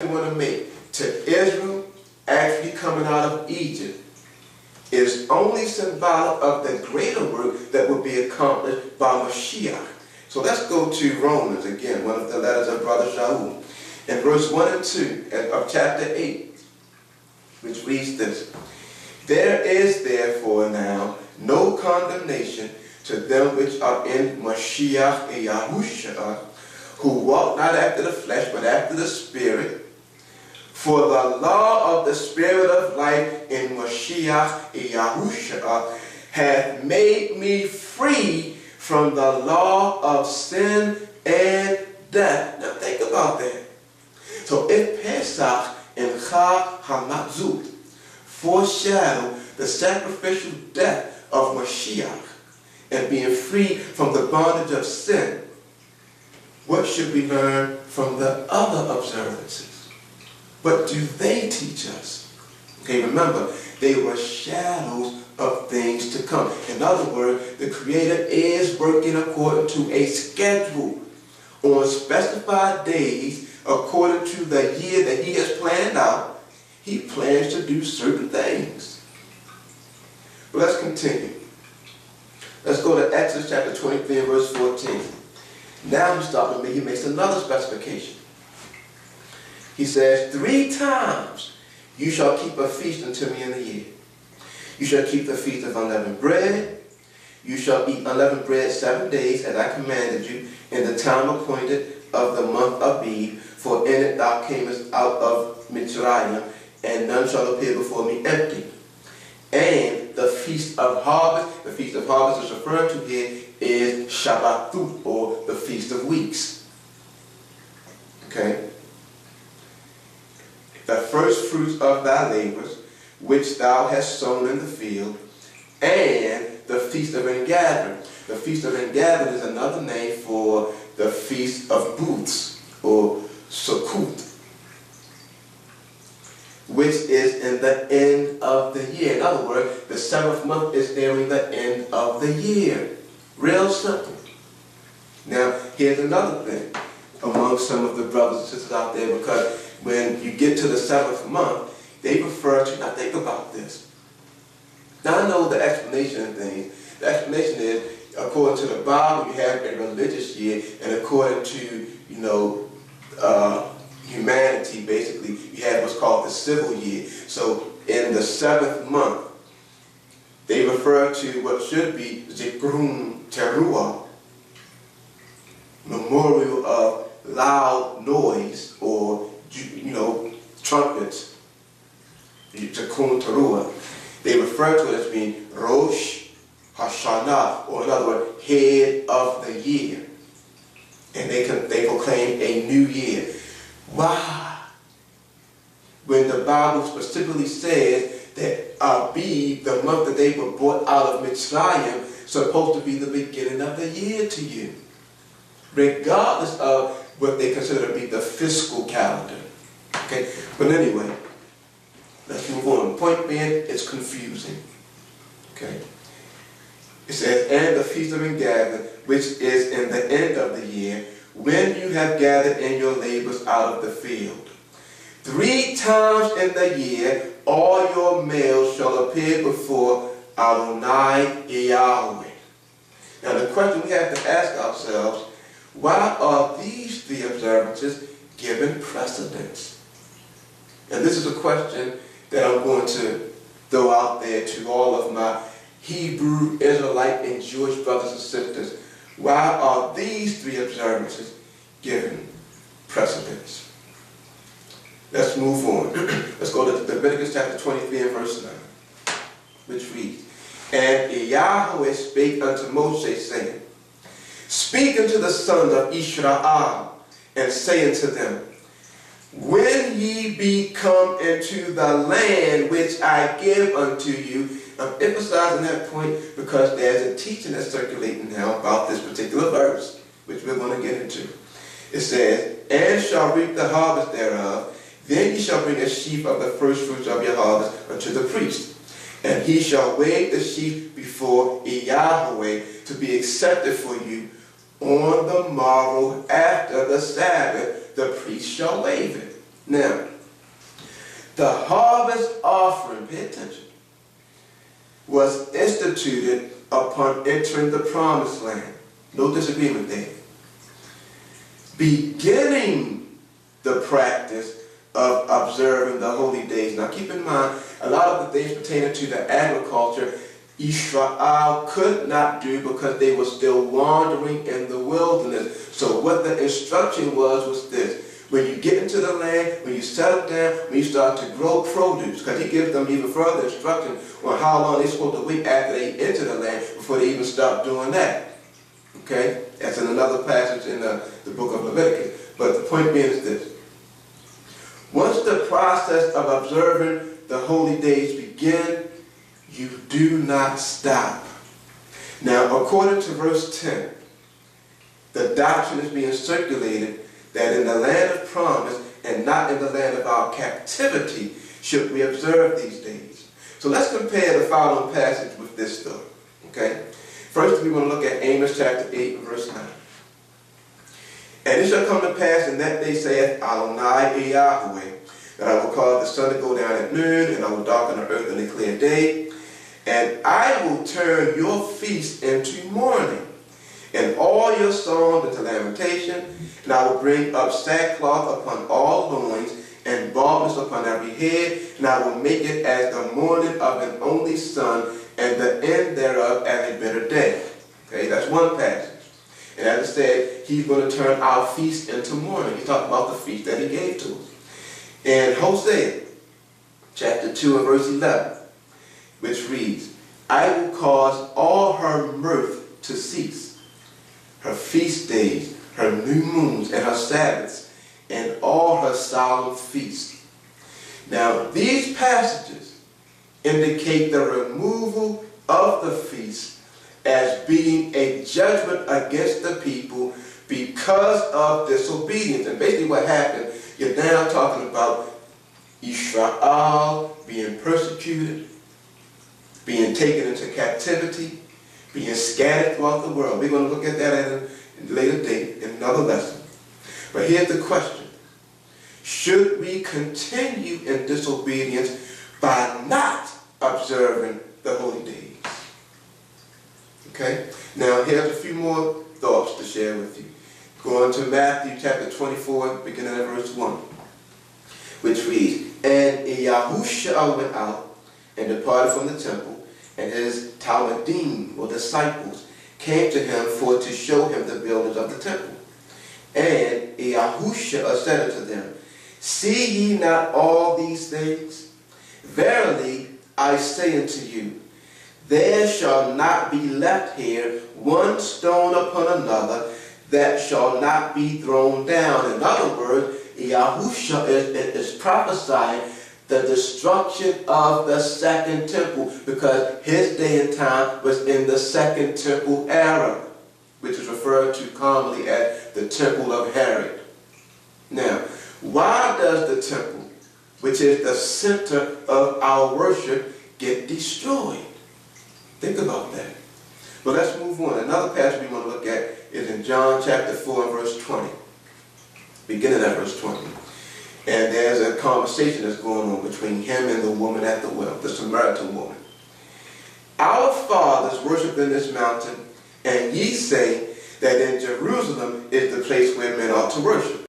we want to make to Israel actually coming out of Egypt is only symbolic of the greater work that will be accomplished by Mashiach. So let's go to Romans again, one of the letters of Brother Shaul, in verse 1 and 2 of chapter 8, which reads this: There is therefore now no condemnation to them which are in Mashiach Yahushua, who walk not after the flesh, but after the Spirit. For the law of the Spirit of life in Mashiach Yahushua hath made me free from the law of sin and death. Now think about that. So if Pesach and Chag HaMatzot foreshadow the sacrificial death of Mashiach and being free from the bondage of sin, what should we learn from the other observances? What do they teach us? Okay, remember, they were shadows of things to come. In other words, the Creator is working according to a schedule on specified days according to the year that He has planned out. He plans to do certain things. But let's continue. Let's go to Exodus chapter 23 and verse 14. Now he makes another specification. He says, 3 times you shall keep a feast unto me in the year. You shall keep the feast of unleavened bread. You shall eat unleavened bread 7 days, as I commanded you, in the time appointed of the month of Abib, for in it thou camest out of Mitzrayim, and none shall appear before me empty. And the feast of harvest, the feast of harvest is referred to here, is Shabbatut, or the feast of weeks. Okay? The first fruits of thy labors, which thou hast sown in the field, and the feast of ingathering. The feast of ingathering is another name for the feast of booths, or Sukkot, which is in the end of the year. In other words, the 7th month is nearing the end of the year. Real simple. Now, here's another thing among some of the brothers and sisters out there, because when you get to the 7th month, they refer to, now think about this. Now I know the explanation of things. The explanation is, according to the Bible, you have a religious year, and according to, humanity, basically, you have what's called the civil year. So in the 7th month, they refer to what should be Zikrum Teruah, memorial of loud noise, or trumpets, Zikrum Teruah. They refer to it as being Rosh Hashanah, or in other words, head of the year. And they proclaim a new year. Why? When the Bible specifically says that Abib, the month that they were brought out of Mitzrayim, supposed to be the beginning of the year to you, regardless of what they consider to be the fiscal calendar. Okay, but anyway, let's move on. Point being, it's confusing. Okay, it says, and the feast of ingathering, which is in the end of the year, when you have gathered in your labors out of the field. 3 times in the year, all your males shall appear before Adonai Yahweh. Now the question we have to ask ourselves, why are these 3 observances given precedence? And this is a question that I'm going to throw out there to all of my Hebrew, Israelite, and Jewish brothers and sisters. Why are these 3 observances given precedence? Let's move on. Let's go to Leviticus chapter 23 and verse 9, which reads, And Yahweh spake unto Moshe, saying, Speak unto the sons of Israel, and say unto them, When ye be come into the land which I give unto you. I'm emphasizing that point because there's a teaching that's circulating now about this particular verse, which we're going to get into. It says, And shall reap the harvest thereof, then ye shall bring a sheaf of the first fruits of your harvest unto the priest. And he shall wave the sheaf before Yahweh to be accepted for you. On the morrow after the Sabbath, the priest shall wave it. Now, the harvest offering, pay attention, was instituted upon entering the promised land. No disagreement there. Beginning the practice of observing the holy days. Now keep in mind, a lot of the things pertaining to the agriculture, Israel could not do because they were still wandering in the wilderness. So what the instruction was this. When you get into the land, when you settle down, when you start to grow produce, because he gives them even further instruction on how long they're supposed to wait after they enter the land before they even start doing that. Okay? That's in another passage in the book of Leviticus. But the point being is this. Once the process of observing the holy days begin, you do not stop. Now, according to verse 10, the doctrine is being circulated that in the land of promise and not in the land of our captivity should we observe these days. So let's compare the following passage with this story. Okay? First, we want to look at Amos chapter 8 and verse 9. And it shall come to pass in that day, saith Adonai Yahweh, that I will cause the sun to go down at noon, and I will darken the earth in a clear day. And I will turn your feast into mourning, and all your songs into lamentation, and I will bring up sackcloth upon all loins, and baldness upon every head, and I will make it as the mourning of an only son, and the end thereof as a bitter day. Okay, that's one passage. And as I said, he's going to turn our feast into mourning. He talked about the feast that he gave to us. In Hosea, chapter 2 and verse 11, which reads, I will cause all her mirth to cease, her feast days, her new moons, and her Sabbaths, and all her solemn feasts. Now, these passages indicate the removal of the feast as being a judgment against the people because of disobedience. And basically what happened, you're now talking about Israel being persecuted, being taken into captivity, being scattered throughout the world. We're going to look at that at a later date in another lesson. But here's the question. Should we continue in disobedience by not observing the holy days? Okay? Now, here's a few more thoughts to share with you. Going to Matthew chapter 24, beginning at verse 1, which reads, And Yahushua went out and departed from the temple, and his Talmudim, or disciples, came to him for to show him the builders of the temple. And Yahushua said unto them, See ye not all these things? Verily I say unto you, there shall not be left here one stone upon another that shall not be thrown down. In other words, Yahushua is prophesying the destruction of the second temple, because his day and time was in the second temple era, which is referred to commonly as the temple of Herod. Now, why does the temple, which is the center of our worship, get destroyed? Think about that. But let's move on. Another passage we want to look at is in John chapter 4 and verse 20. Beginning at verse 20. And there's a conversation that's going on between him and the woman at the well, the Samaritan woman. Our fathers worshiped in this mountain, and ye say that in Jerusalem is the place where men ought to worship.